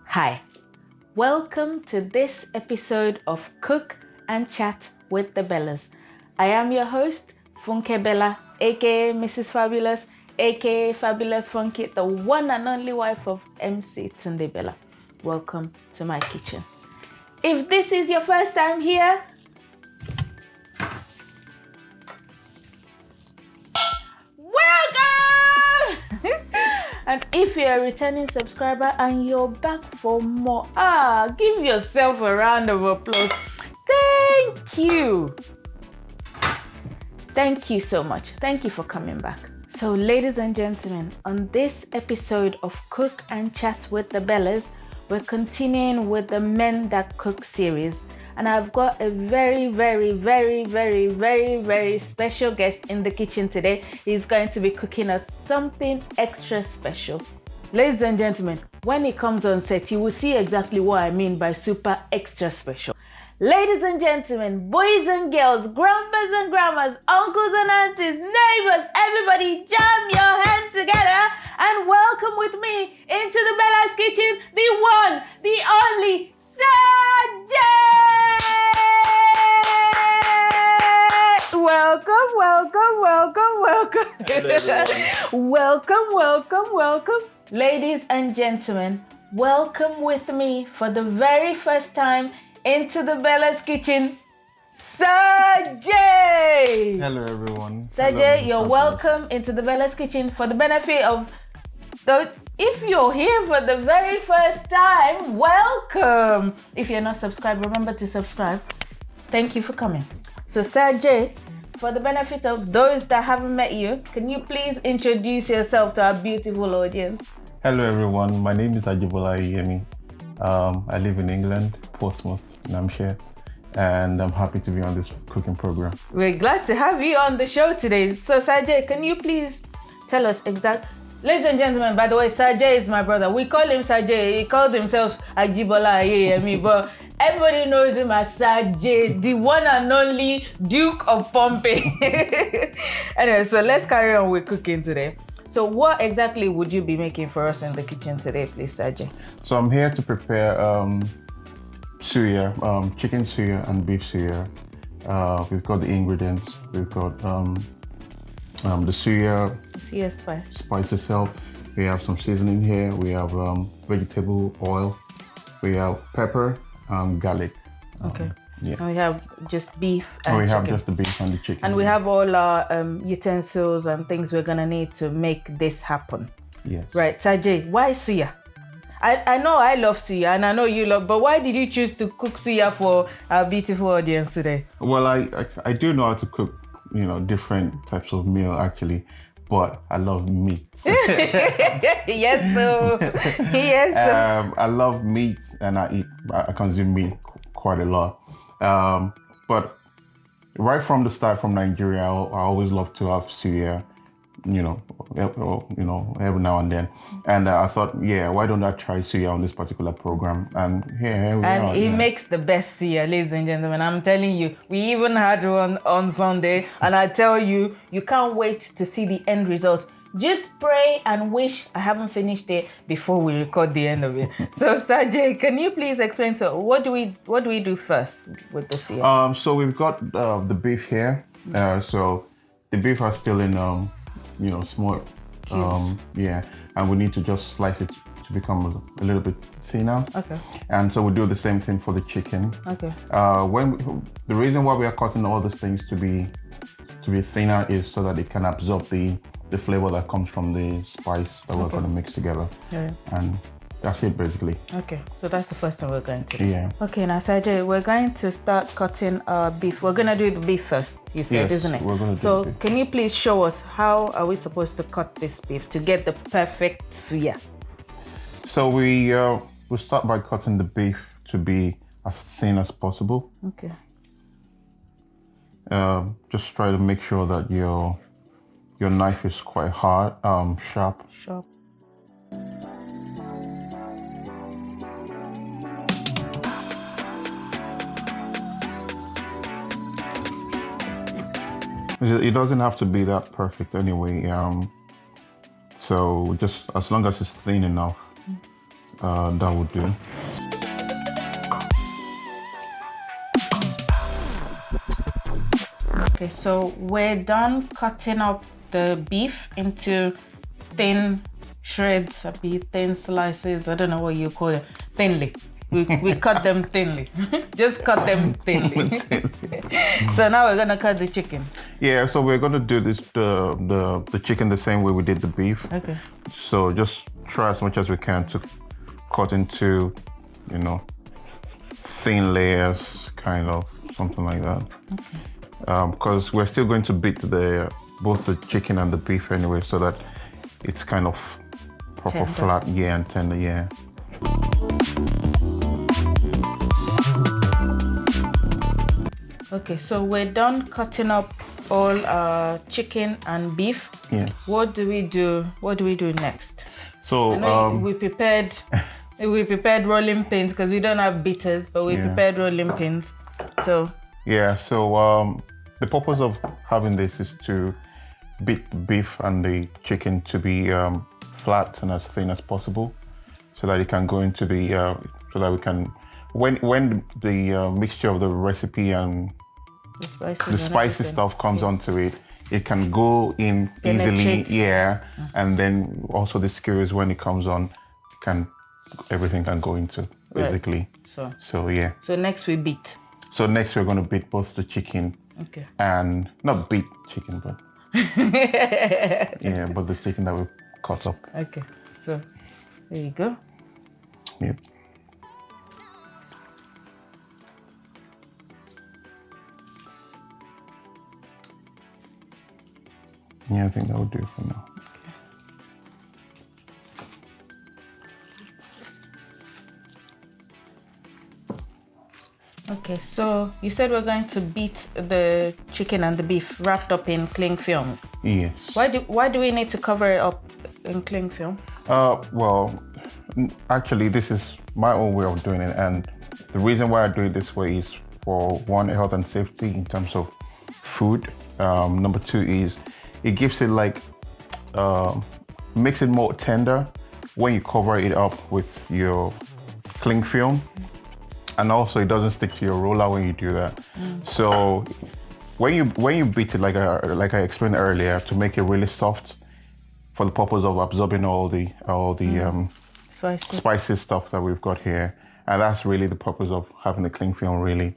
Hi, welcome to this episode of Cook and Chat with the Bellas. I am your host, Funke Bella, aka Mrs. Fabulous, aka Fabulous Funky, the one and only wife of MC Tunde Bella. Welcome to my kitchen. If this is your first time here, welcome! And if you're a returning subscriber and you're back for more, give yourself a round of applause. Thank you. Thank you so much. Thank you for coming back. So, ladies and gentlemen, on this episode of Cook and Chat with the Bellas, we're continuing with the Men That Cook series. And I've got a very special guest in the kitchen today. He's going to be cooking us something extra special. Ladies and gentlemen, when he comes on set, you will see exactly what I mean by super extra special. Ladies and gentlemen, boys and girls, grandpas and grandmas, uncles and aunties, neighbors, everybody jam your hands together and welcome with me into the Bella's kitchen, the one, the only, Sajay! Welcome. Ladies and gentlemen, welcome with me for the very first time into the Bella's kitchen, Sajay! Hello everyone. Sajay, you're welcome into the Bella's kitchen. For the benefit of those, if you're here for the very first time, welcome. If you're not subscribed, remember to subscribe. Thank you for coming. So Sajay, for the benefit of those that haven't met you, can you please introduce yourself to our beautiful audience? Hello everyone. My name is Ajibola Ayeyemi. I live in England, Portsmouth, Hampshire, and I'm happy to be on this cooking program. We're glad to have you on the show today. So Sajay, can you please tell us exactly? Ladies and gentlemen, by the way, Sajay is my brother. We call him Sajay. He calls himself Ajibola Ayeyemi, but everybody knows him as Sajay, the one and only Duke of Pompeii. Anyway, so let's carry on with cooking today. So what exactly would you be making for us in the kitchen today, please, Sajay? So I'm here to prepare suya, chicken suya and beef suya. We've got the ingredients. We've got the suya spice itself. We have some seasoning here. We have vegetable oil. We have pepper, garlic. Okay. Yeah. And we have just beef and we have chicken. just the beef and the chicken. And we have all our utensils and things we're gonna need to make this happen. Yes. Right, Sajay, why suya? I know I love suya and I know you love, but why did you choose to cook suya for our beautiful audience today? Well, I do know how to cook, different types of meal actually, but I love meat. Yes, so. I love meat and I consume meat quite a lot. But right from the start from Nigeria, I always love to have suya, every now and then. And I thought, why don't I try suya on this particular program? And here we are. And he makes the best suya, ladies and gentlemen. I'm telling you, we even had one on Sunday, and I tell you, you can't wait to see the end result. Just pray and wish I haven't finished it before we record the end of it. So Sajay, can you please explain to what do we do first with the suya? So we've got the beef here. So the beef are still in small and we need to just slice it to become a little bit thinner. Okay. And so we do the same thing for the chicken. Okay. The reason why we are cutting all these things to be thinner is so that it can absorb the flavor that comes from the spice that we're going to mix together. Yeah. And that's it basically. Okay, so that's the first thing we're going to do. Yeah. Okay, now Sajay, we're going to start cutting our beef. We're going to do the beef first, you said, yes, isn't it? We're going to so can you please show us how are we supposed to cut this beef to get the perfect suya? So we start by cutting the beef to be as thin as possible. Okay. Just try to make sure that your knife is quite hard, sharp. Sharp. It doesn't have to be that perfect anyway. So just as long as it's thin enough, that would do. Okay, so we're done cutting up the beef into thin shreds, thin slices. I don't know what you call it. Thinly. We cut them thinly. Just cut them thinly. So now we're gonna cut the chicken. Yeah, so we're gonna do this the chicken the same way we did the beef. Okay. So just try as much as we can to cut into, you know, thin layers, kind of something like that. Okay. Because we're still going to beat both the chicken and the beef anyway, so that it's kind of proper tender. Flat, yeah, and tender, yeah. Okay, so we're done cutting up all our chicken and beef. Yeah. What do we do? What do we do next? So we prepared rolling pins because we don't have beaters, but we prepared rolling pins. So yeah, so the purpose of having this is to beat the beef and the chicken to be flat and as thin as possible, so that it can go into the so that we can when the mixture of the recipe and the spicy stuff comes onto it, it can go in easily, and then also the skewers, when it comes on, everything can go into basically. Right. So yeah. So next we beat. So next we're going to beat both the chicken and not beat chicken, but yeah, but the chicken that we cut up. Okay, so there you go. Yep. Yeah, I think that would do for now. Okay, so you said we're going to beat the chicken and the beef wrapped up in cling film. Yes. Why do we need to cover it up in cling film? Well, actually, this is my own way of doing it, and the reason why I do it this way is for one, health and safety in terms of food. Number two is it gives it like makes it more tender when you cover it up with your cling film. And also, it doesn't stick to your roller when you do that. So when you beat it, like I explained earlier, to make it really soft, for the purpose of absorbing all the spicy stuff that we've got here, and that's really the purpose of having the cling film, really,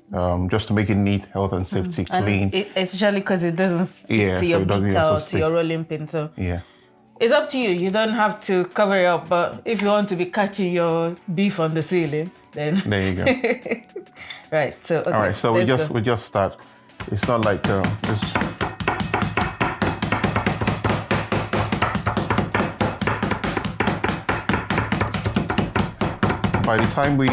just to make it neat, health and safety, clean. And especially because it doesn't stick to your beater or to your rolling pin. So yeah. It's up to you. You don't have to cover it up, but if you want to be catching your beef on the ceiling, then there you go. Right. So okay, all right. So we just start. It's not like this. By the time we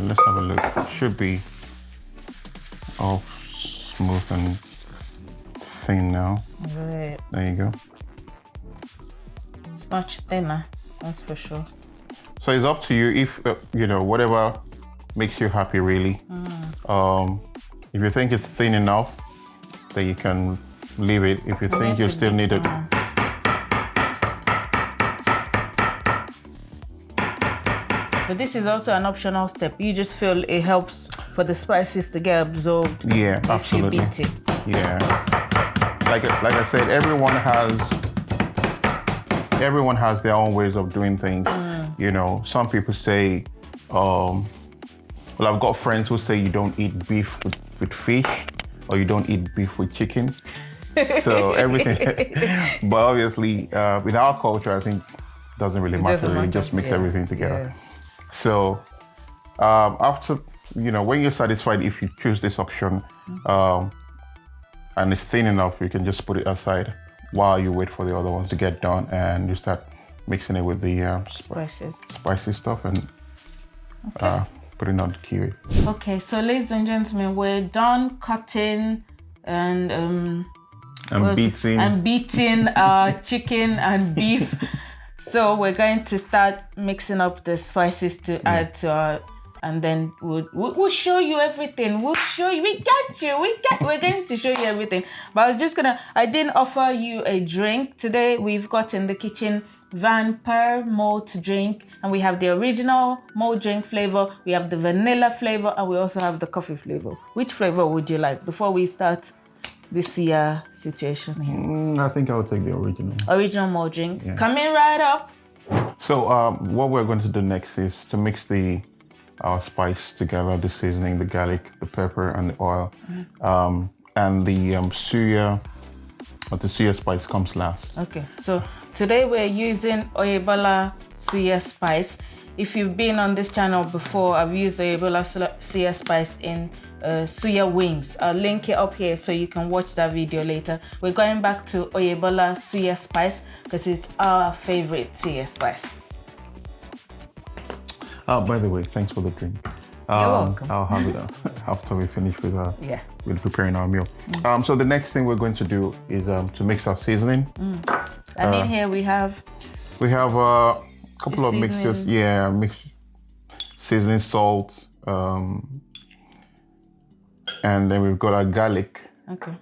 let's have a look. It should be all smooth and thin now. Right. There you go. It's much thinner, that's for sure. So it's up to you if you know, whatever makes you happy, really. If you think it's thin enough, then you can leave it. If you think you still need it. But this is also an optional step. You just feel it helps for the spices to get absorbed. Yeah, absolutely. If you beat it. Yeah. Like I said, everyone has their own ways of doing things. You know, some people say, well, I've got friends who say you don't eat beef with fish, or you don't eat beef with chicken. So everything, but obviously, in our culture, I think it doesn't really matter. It just mix everything together. Yeah. So after, you know, when you're satisfied, if you choose this option, and it's thin enough, you can just put it aside while you wait for the other ones to get done, and you start mixing it with the spicy stuff and putting on the kiwi. Okay, so ladies and gentlemen, we're done cutting and I'm beating chicken and beef. So we're going to start mixing up the spices to add to our, and then we'll show you everything. We'll show you. We got you. We're going to show you everything. But I didn't offer you a drink today. We've got in the kitchen Van Per malt drink, and we have the original malt drink flavor. We have the vanilla flavor, and we also have the coffee flavor. Which flavor would you like before we start this situation here? I think I would take the original. Original malt drink. Yeah. Coming right up. So what we're going to do next is to mix our spice together, the seasoning, the garlic, the pepper, and the oil. And the suya, but the suya spice comes last. Okay, so today we're using Ajibola suya spice. If you've been on this channel before, I've used Ajibola suya spice in suya wings. I'll link it up here so you can watch that video later. We're going back to Ajibola suya spice because it's our favorite suya spice. By the way, thanks for the drink. You're welcome. I'll have it after we finish with preparing our meal. So the next thing we're going to do is to mix our seasoning. And in here we have a couple of mixtures. Yeah, seasoning, salt, and then we've got our garlic. Okay.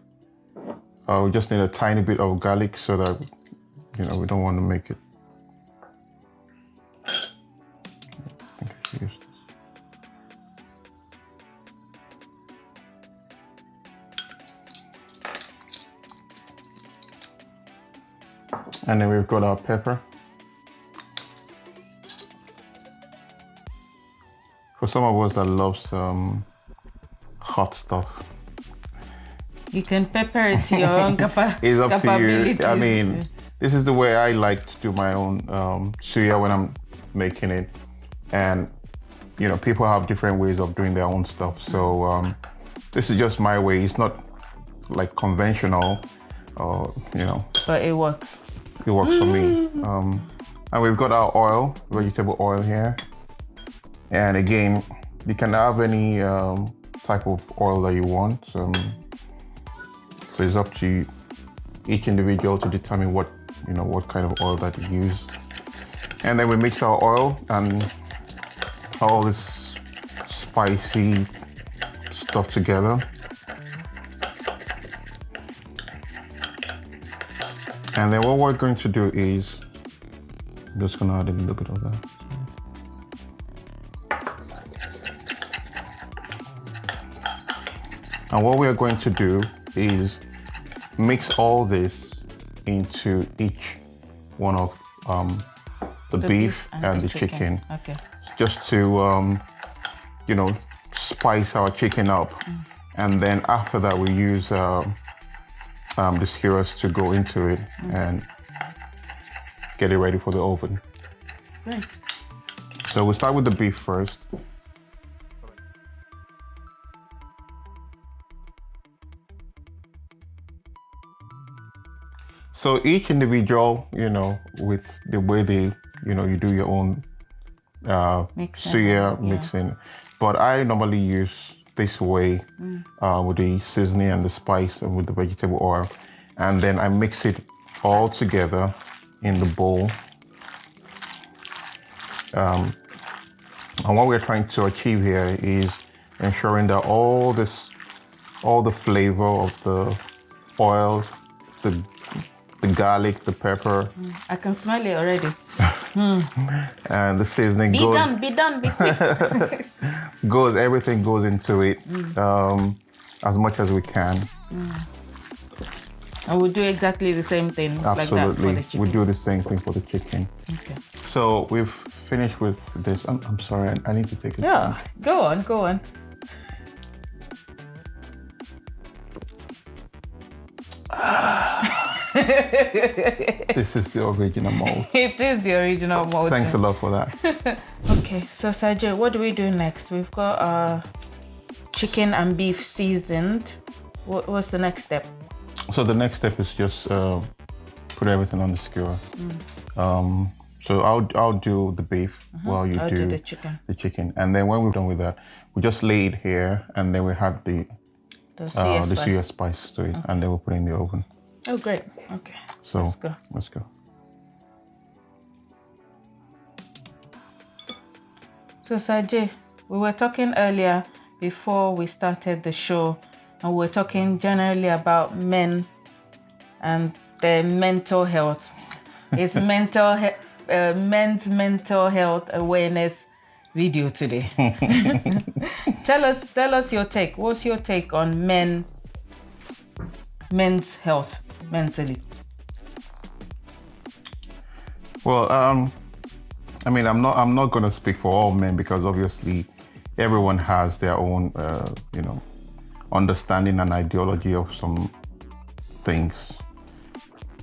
We just need a tiny bit of garlic so that we don't want to make it. And then we've got our pepper. For some of us that loves hot stuff, you can pepper it to your own it's up to you. I mean, this is the way I like to do my own suya when I'm making it. And people have different ways of doing their own stuff. So this is just my way. It's not like conventional, but it works. It works for me. And we've got our oil, vegetable oil here. And again, you can have any type of oil that you want. So it's up to each individual to determine what kind of oil that you use. And then we mix our oil and all this spicy stuff together. And then what we're going to do is, I'm just going to add a little bit of that. And what we are going to do is mix all this into each one of the beef and the chicken. Okay. Just to, spice our chicken up. And then after that, we use the skewers to go into it and get it ready for the oven. Great. So we'll start with the beef first. So each individual, with the way you do your own suya mixing, but I normally use this way with the seasoning and the spice and with the vegetable oil, and then I mix it all together in the bowl. And what we're trying to achieve here is ensuring that all the flavor of the oil, the garlic, the pepper. I can smell it already. And the seasoning be done, be quick. Everything goes into it as much as we can. And we'll do exactly the same thing. Absolutely. Like that for the chicken. We'll do the same thing for the chicken. Okay. So we've finished with this. I'm sorry, I need to take it. Yeah, go on. This is the original malt. It is the original malt. Thanks a lot for that. Okay, so Sajay, what do we do next? We've got our chicken and beef seasoned. What's the next step? So the next step is just put everything on the skewer. So I'll do the beef while you do the chicken. The chicken, and then when we're done with that, we just lay it here, and then we add the suya spice to it, and then we'll put it in the oven. Oh, great. Okay. So let's go. Let's go. So, Sajay, we were talking earlier before we started the show, and we were talking generally about men and their mental health. It's men's mental health awareness video today. Tell us your take. What's your take on men's health mentally? Well, I mean, I'm not going to speak for all men because obviously everyone has their own, understanding and ideology of some things.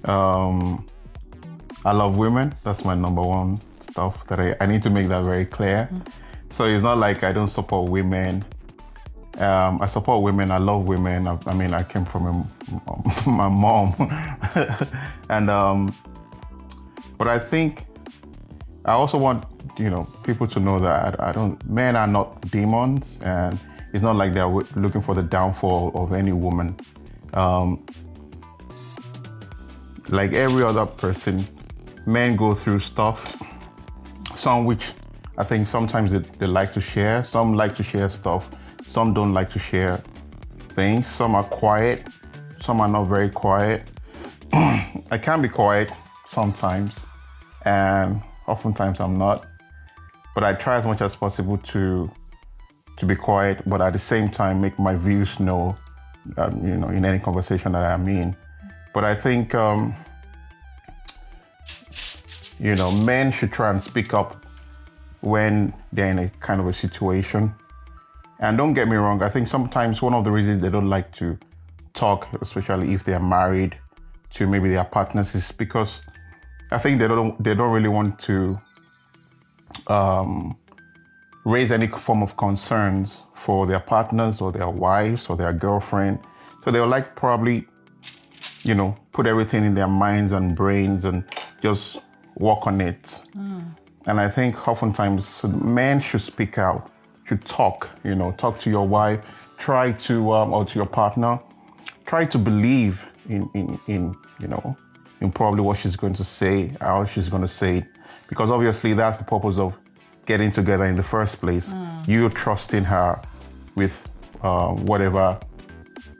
I love women. That's my number one stuff that I need to make that very clear. So it's not like I don't support women. I support women. I love women. I mean, I came from my mom, and but I think I also want people to know that men are not demons, and it's not like they're looking for the downfall of any woman. Like every other person, men go through stuff, some which I think sometimes they like to share. Some like to share stuff. Some don't like to share things. Some are quiet. Some are not very quiet. I can be quiet sometimes, and oftentimes I'm not. But I try as much as possible to be quiet, but at the same time make my views known, in any conversation that I'm in. But I think, men should try and speak up when they're in a kind of a situation. And don't get me wrong, I think sometimes one of the reasons they don't like to talk, especially if they're married to maybe their partners, is because I think they don't really want to raise any form of concerns for their partners or their wives or their girlfriend. So they'll probably, put everything in their minds and brains and just work on it. And I think oftentimes men should speak out, should talk, talk to your wife, try to, or to your partner, try to believe in probably what she's going to say, how she's going to say it. Because obviously that's the purpose of getting together in the first place. You trusting her with whatever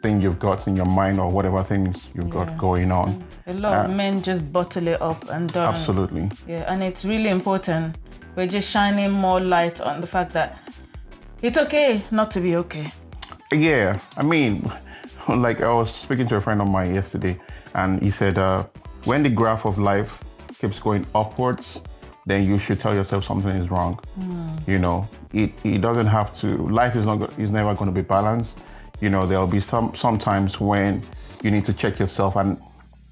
thing you've got in your mind or whatever things you've got going on. A lot of men just bottle it up and don't. Absolutely. Yeah, and it's really important. We're just shining more light on the fact that it's okay not to be okay. Yeah, I mean, like I was speaking to a friend of mine yesterday, and he said, when the graph of life keeps going upwards, then you should tell yourself something is wrong. It doesn't have to. Life is never going to be balanced. There'll be some times when you need to check yourself, and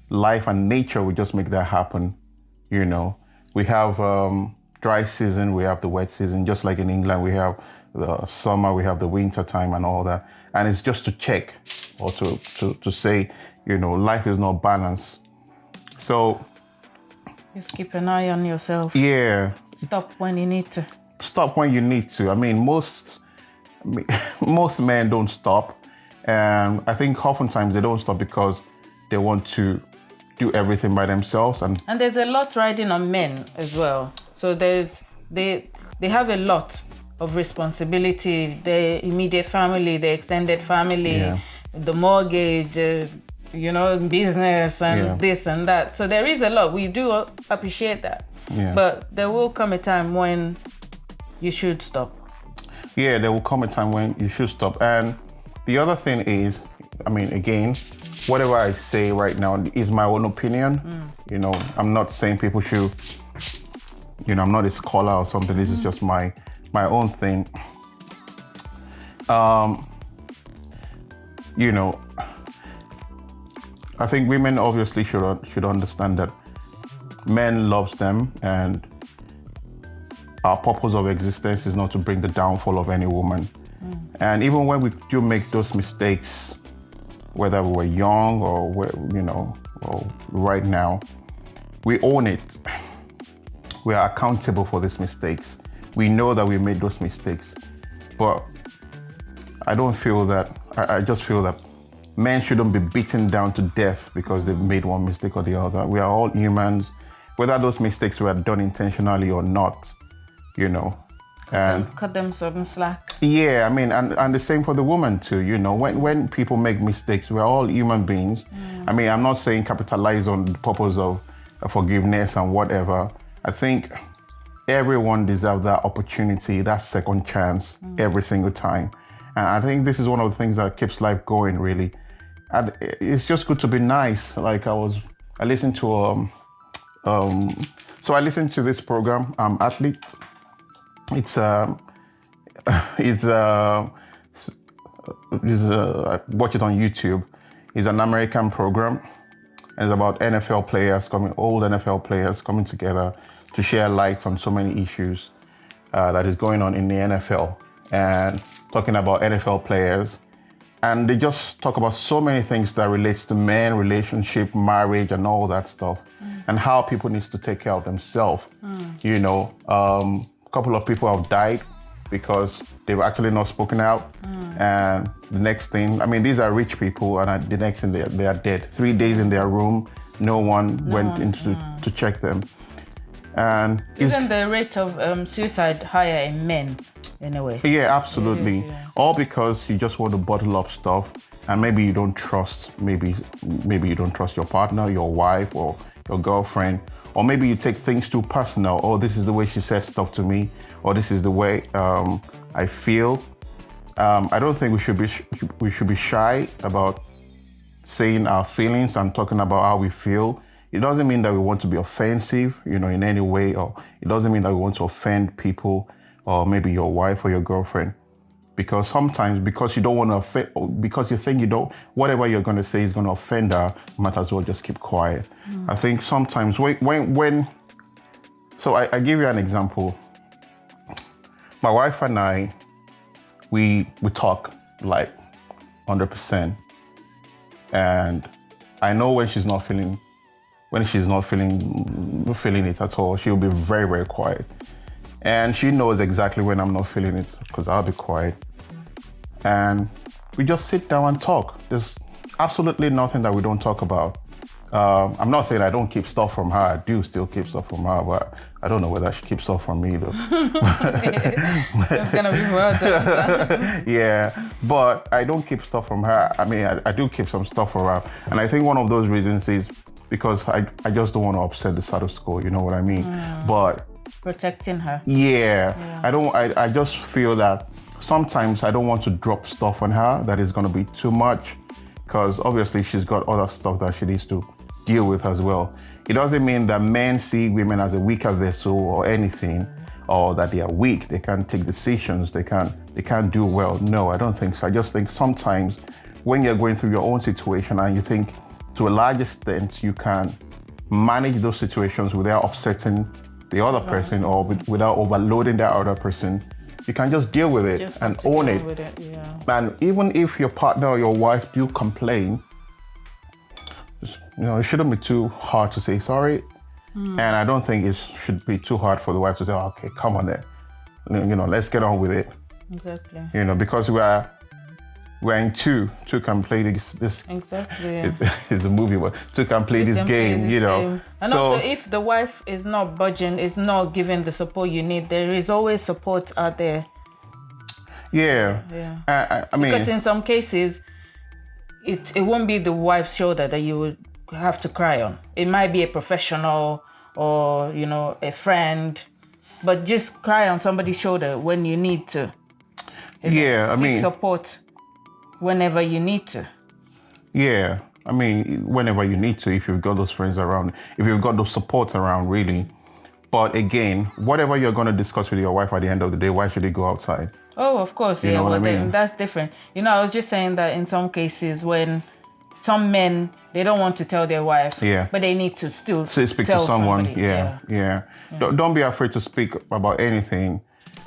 life and nature will just make that happen. We have dry season, we have the wet season. Just like in England, we have the summer, we have the winter time and all that. And it's just to check or to say, life is not balanced. So just keep an eye on yourself. Yeah. Stop when you need to. Stop when you need to. I mean, most men don't stop. And I think oftentimes they don't stop because they want to do everything by themselves. And there's a lot riding on men as well. So they have a lot of responsibility. The immediate family, the extended family, the mortgage, business and this and that. So there is a lot. We do appreciate that. Yeah. But there will come a time when you should stop. Yeah, there will come a time when you should stop. And the other thing is, I mean, again, whatever I say right now is my own opinion. I'm not saying people should, I'm not a scholar or something. This is just my own thing. I think women obviously should understand that men loves them, and our purpose of existence is not to bring the downfall of any woman. And even when we do make those mistakes, whether we're young or or right now, we own it. We are accountable for these mistakes. We know that we made those mistakes, but I just feel that men shouldn't be beaten down to death because they've made one mistake or the other. We are all humans, whether those mistakes were done intentionally or not, you know. Cut them some slack. Yeah, I mean, and the same for the woman too, you know. When people make mistakes, we're all human beings. I mean, I'm not saying capitalize on the purpose of forgiveness and whatever. I think everyone deserves that opportunity, that second chance every single time. And I think this is one of the things that keeps life going, really. And it's just good to be nice. Like I listened to I listened to this program, Athlete. I watch it on YouTube. It's an American program. And it's about old NFL players coming together to share light on so many issues that is going on in the NFL, and talking about NFL players. And they just talk about so many things that relates to men, relationship, marriage, and all that stuff, and how people need to take care of themselves. You know, a couple of people have died because they've actually not spoken out. And the next thing, I mean, these are rich people, and the next thing they are dead. 3 days in their room, no one went to check them. And isn't the rate of suicide higher in men in a way? Yeah, absolutely. Yeah. All because you just want to bottle up stuff, and maybe you don't trust, maybe you don't trust your partner, your wife, or your girlfriend, or maybe you take things too personal. Oh, this is the way she said stuff to me, or this is the way I feel. I don't think we should be shy about saying our feelings and talking about how we feel. It doesn't mean that we want to be offensive, you know, in any way, or it doesn't mean that we want to offend people, or maybe your wife or your girlfriend. Because sometimes, because you don't want to offend, because you think whatever you're going to say is going to offend her, you might as well just keep quiet. I think sometimes so I give you an example. My wife and I, we talk like 100%. And I know when she's not feeling it at all, she'll be very, very quiet. And she knows exactly when I'm not feeling it, because I'll be quiet. And we just sit down and talk. There's absolutely nothing that we don't talk about. I'm not saying I don't keep stuff from her. I do still keep stuff from her, but I don't know whether she keeps stuff from me though. It's gonna be worse. Yeah, but I don't keep stuff from her. I mean, I do keep some stuff from her. And I think one of those reasons is because I just don't want to upset the status quo, you know what I mean? But protecting her. Yeah. I just feel that sometimes I don't want to drop stuff on her that is going to be too much, because obviously she's got other stuff that she needs to deal with as well. It doesn't mean that men see women as a weaker vessel or anything, or that they are weak, they can't take decisions, they can't do well. No, I don't think so. I just think sometimes when you're going through your own situation and you think to a large extent you can manage those situations without upsetting the other person or without overloading that other person, you can just deal with it and own it. And even if your partner or your wife do complain, you know, it shouldn't be too hard to say sorry. And I don't think it should be too hard for the wife to say, oh, okay, come on then. You know, let's get on with it. Exactly. You know, because we're in two can play this. Exactly. It's a movie, but two can play this game, you know. Game. And so, also, if the wife is not budging, is not giving the support you need, there is always support out there. Yeah. I mean, because in some cases, it won't be the wife's shoulder that you would have to cry on. It might be a professional or, you know, a friend, but just cry on somebody's shoulder when you need to. Seek support whenever you need to. Yeah, I mean, whenever you need to, if you've got those friends around, if you've got those supports around, really. But again, whatever you're going to discuss with your wife at the end of the day, why should it go outside? Oh, of course, you know what I mean? That's different. You know, I was just saying that in some cases when some men, they don't want to tell their wife, but they need to still speak tell to someone. Yeah. Don't be afraid to speak about anything.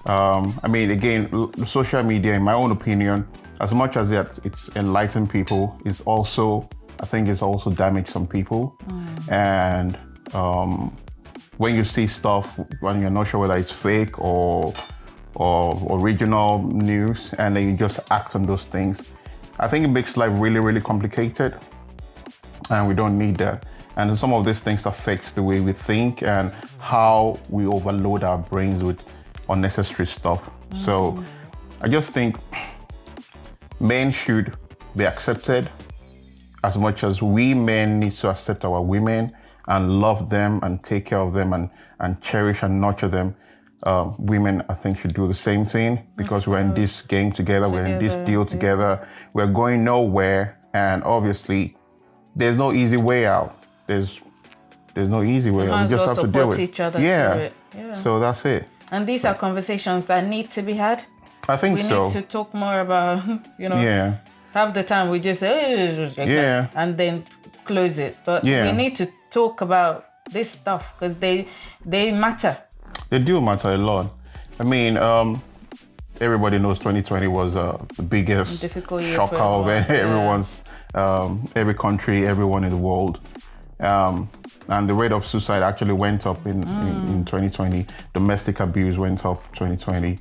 I mean, again, social media, in my own opinion, as much as it's enlightened people, it's also, I think it's also damaged some people. And when you see stuff, when you're not sure whether it's fake or original news, and then you just act on those things, I think it makes life really, really complicated, and we don't need that. And some of these things affects the way we think and how we overload our brains with unnecessary stuff. So I just think men should be accepted as much as we men need to accept our women and love them and take care of them and cherish and nurture them. Women, I think, should do the same thing because we're in this game together, we're in this deal together, we're going nowhere, and obviously there's no easy way out. There's no easy way out. We just have to deal with each other. Yeah. So that's it. And these are conversations that need to be had. I think so. We need to talk more about, half the time we just say, and then close it. But we need to talk about this stuff because they matter. They do matter a lot. I mean, everybody knows 2020 was the biggest difficult year shocker of everyone's, every country, everyone in the world. And the rate of suicide actually went up in 2020. Domestic abuse went up 2020.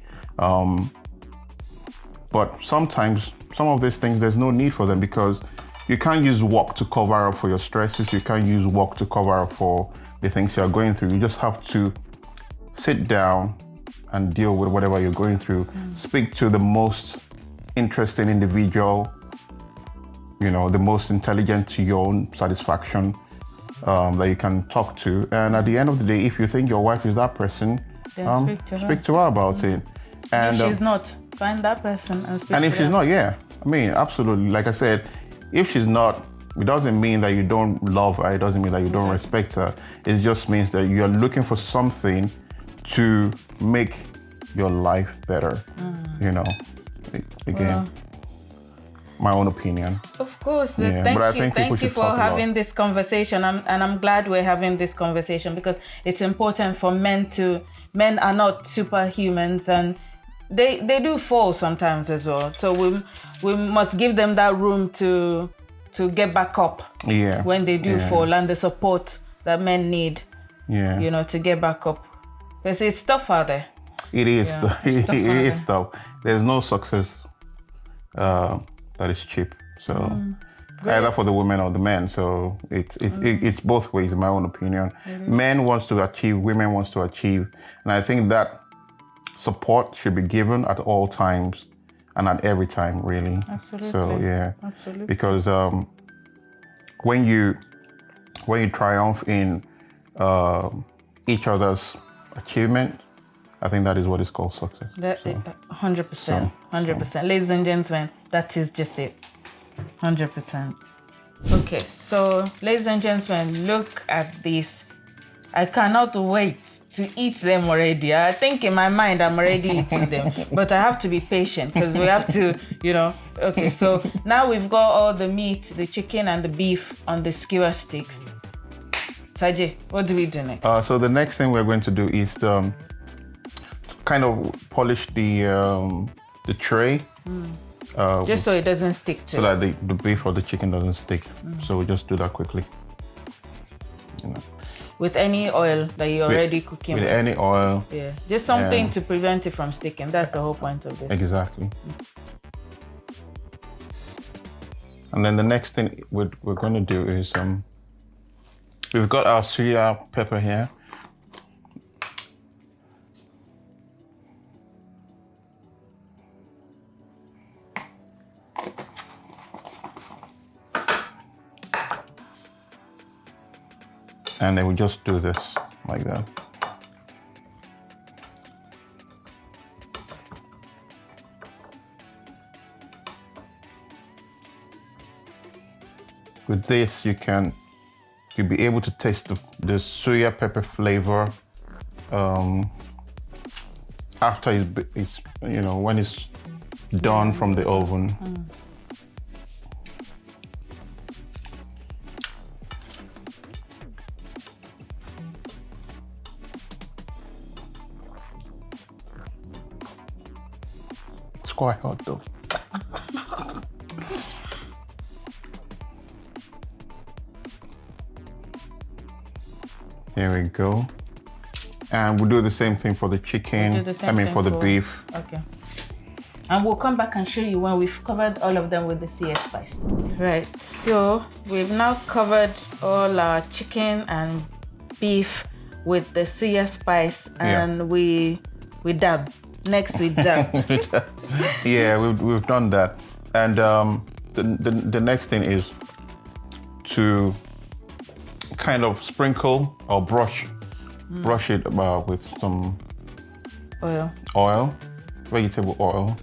But sometimes, some of these things, there's no need for them because you can't use work to cover up for your stresses. You can't use work to cover up for the things you're going through. You just have to sit down and deal with whatever you're going through. Speak to the most interesting individual, the most intelligent to your own satisfaction that you can talk to. And at the end of the day, if you think your wife is that person, speak to her about it. And if she's not, find that person and speak to her. And if she's not, I mean, absolutely. Like I said, if she's not, it doesn't mean that you don't love her. It doesn't mean that you don't respect her. It just means that you're looking for something to make your life better. Again, my own opinion. Of course. Thank you for having this conversation. And I'm glad we're having this conversation because it's important for men are not superhumans and they do fall sometimes as well. So we must give them that room to get back up when they do fall, and the support that men need to get back up. Because it's tough out there. It is. It is tough. There's no success that is cheap. So either for the women or the men. So it's both ways, in my own opinion. Men wants to achieve, women wants to achieve. And I think that support should be given at all times and at every time, really. Absolutely. So Absolutely. Because when you triumph in each other's achievement, I think that is what is called success. 100%. 100%. Ladies and gentlemen, that is just it. 100%. Okay, so ladies and gentlemen, look at this. I cannot wait to eat them already. I think in my mind I'm already eating them, but I have to be patient because we have to, Okay, so now we've got all the meat, the chicken and the beef on the skewer sticks. Sajay, what do we do next? So the next thing we're going to do is kind of polish the tray. Just so it doesn't stick to so that the beef or the chicken doesn't stick. So we just do that quickly. With any oil that you're already cooking with. Any oil. Yeah, just something to prevent it from sticking. That's the whole point of this. Exactly. And then the next thing we're going to do is we've got our suya pepper here. And then we just do this like that. With this, you'll be able to taste the suya pepper flavor after it's when it's done from the oven. It's quite hot though. There we go. And we'll do the same thing for the chicken. For the beef. Okay. And we'll come back and show you when we've covered all of them with the suya spice. Right, so we've now covered all our chicken and beef with the suya spice, and we dab. Next we dab. Yeah, we've done that. And the next thing is to kind of sprinkle or brush it with some oil, vegetable oil.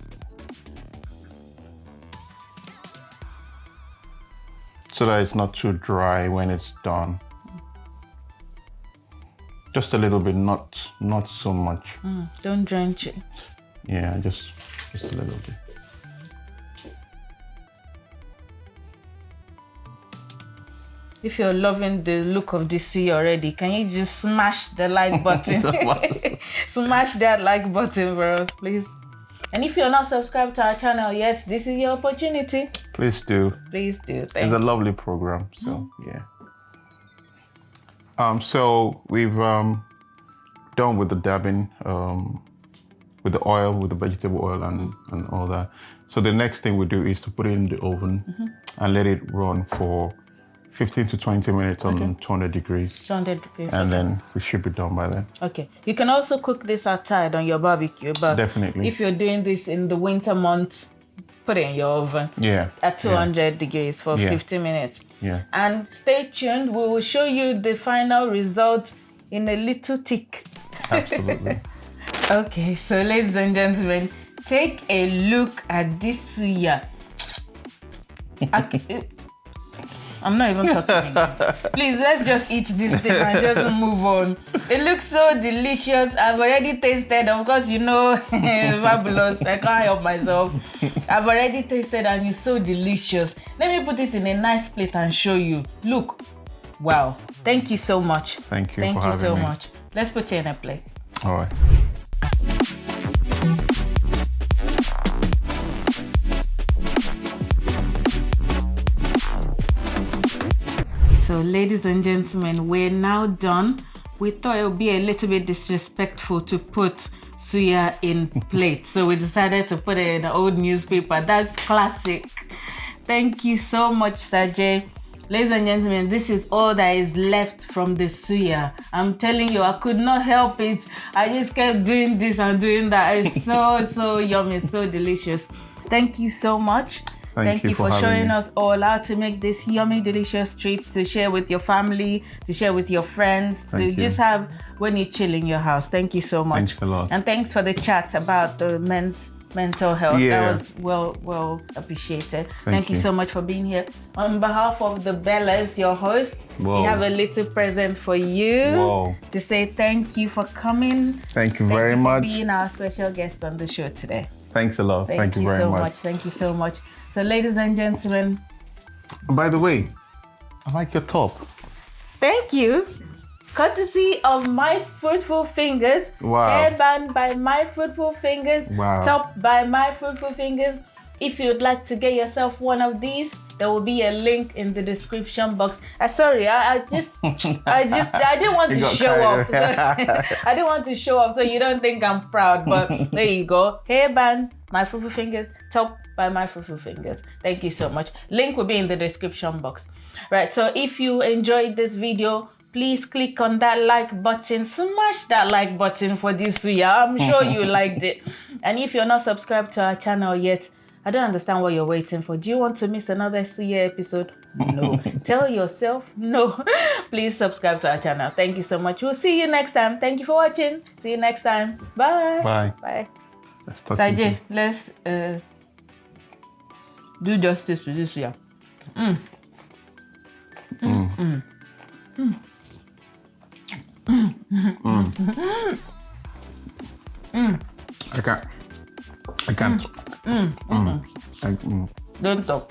So that it's not too dry when it's done. Just a little bit, not so much. Don't drench it. Yeah, just a little bit. If you're loving the look of this suya already, can you just smash the like button? Smash that like button for us, please. And if you're not subscribed to our channel yet, this is your opportunity. Please do. Please do. It's a lovely program, so yeah. So we've done with the dabbing, with the oil, with the vegetable oil and all that. So the next thing we do is to put it in the oven and let it run for 15 to 20 minutes on 200 degrees. 200 degrees. And then we should be done by then. Okay. You can also cook this outside on your barbecue, but definitely, if you're doing this in the winter months, put it in your oven. Yeah. At 200 degrees for 15 minutes. Yeah. And stay tuned. We will show you the final result in a little tick. Absolutely. Okay, so ladies and gentlemen, take a look at this suya. I'm not even talking. Please, let's just eat this thing and just move on. It looks so delicious. I've already tasted. Of course, you know, fabulous. I can't help myself. I've already tasted and it's so delicious. Let me put it in a nice plate and show you. Look. Wow. Thank you so much. Thank you. Thank you so much. Let's put it in a plate. All right. So ladies and gentlemen, we're now done. We thought it would be a little bit disrespectful to put suya in plates, so we decided to put it in an old newspaper. That's classic. Thank you so much, Sajay. Ladies and gentlemen, this is all that is left from the suya. I'm telling you, I could not help it. I just kept doing this and doing that. It's so yummy, so delicious. Thank you so much. Thank you for showing us all how to make this yummy, delicious treat to share with your family, to share with your friends, just have when you chill in your house. Thank you so much. Thanks a lot. And thanks for the chat about the men's mental health. Yeah. That was well appreciated. Thank you so much for being here. On behalf of TheBellas, your host, we have a little present for you to say thank you for coming. Thank you very much for being our special guest on the show today. Thanks a lot. Thank you very much. Thank you so much. So, ladies and gentlemen. By the way, I like your top. Thank you. Courtesy of MyFruitfulFingers. Wow. Hairband by MyFruitfulFingers. Wow. Top by MyFruitfulFingers. If you'd like to get yourself one of these, there will be a link in the description box. Sorry, I didn't want to show off. I didn't want to show off so you don't think I'm proud, but there you go. Hairband, MyFruitfulFingers, top by MyFruitfulFingers. Thank you so much. Link will be in the description box. Right, so if you enjoyed this video, please click on that like button. Smash that like button for this suya. I'm sure you liked it. And if you're not subscribed to our channel yet, I don't understand what you're waiting for. Do you want to miss another suya episode? No. Tell yourself no. Please subscribe to our channel. Thank you so much. We'll see you next time. Thank you for watching. See you next time. Bye. Bye. Bye. Sajay, let's do justice to this suya. I can't. Don't talk.